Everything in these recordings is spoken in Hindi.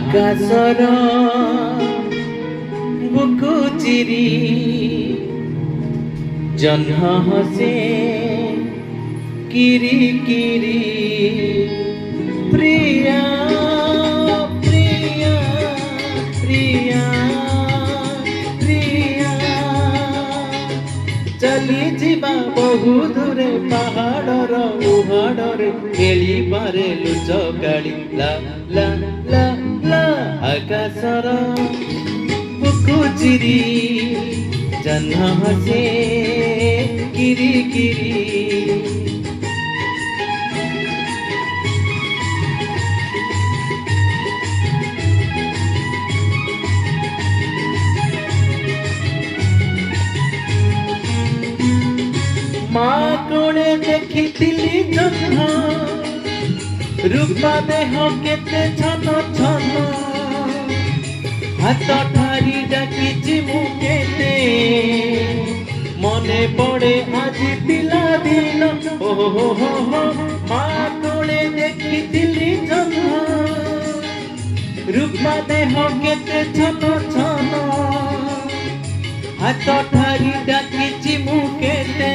आकाशर बुकु चिरी जह्न हसे किरी किरी प्रिया प्रिया प्रिया प्रिया चली जीवा बहु दूरे पहाड़र उहाड़रे खेली पारे लुच गाड़ी ला ला ला ला आकाशर बुकु चिरी जह्न हसे किरी किरी माँ कोणे देखिथिली जह्न रूपा देह केते छन छन हाथ ठारी डाकिछि मु केते मने पड़े आज पिला दिन ओ हो हो माँ कोणे देखिथिली जह्न रूपा देह केते छन छन हाथ ठारी डाकिछि मु केते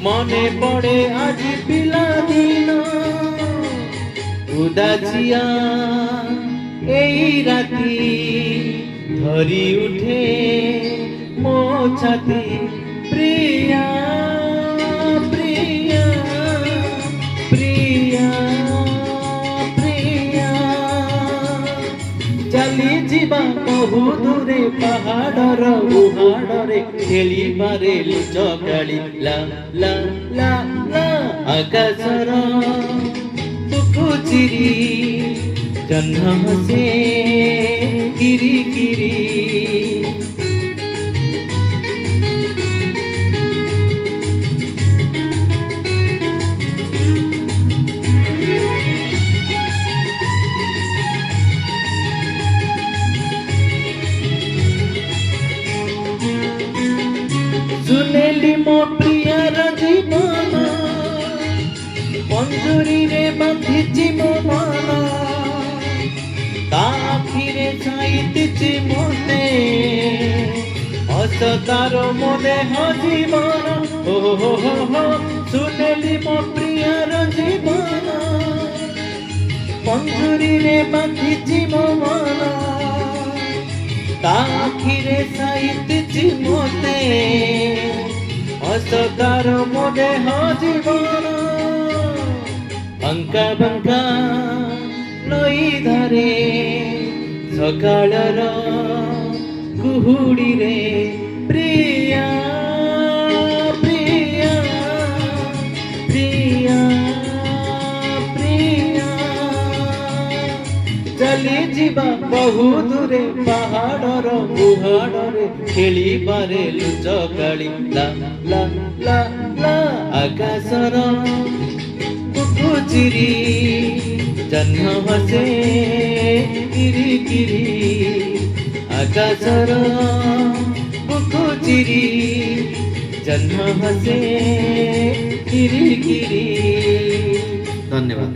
मने पड़े आज पिला दिन उदासिया एई राती धरी उठे मो छाती प्रिया प्रिया प्रिया प्रिया चली जीवा बहु दूरे पहाड़र उहाड़रे खेली पारे लुच गाड़ी ला ला ला ला आकाशर बुकु चिरी जह्न हसे किरी किरी सुनेली मो प्रियर जीवन पंजुरी रे बांधिछि मो मन आखिरे छाइतिछि मोते असतार मो देह जीवन ओ हो हो सुनेली मो प्रियर जीवन पंजुरी रे बांधिछि मो मन आखिरे छाइतिछि मोते असतार मो देह जीवन अंका बंका नई धारे सकाळर कुहुड़ी रे प्रिया प्रिया प्रिया प्रिया चली जीवा बहु दूरे पहाड़र उहाड़रे खेली पारे लुच गाड़ी ला ला ला ला आकाशर बुकु चिरी जह्न हसे किरी किरी आकाशर बुकु चिरी जह्न हसे किरी किरी। धन्यवाद।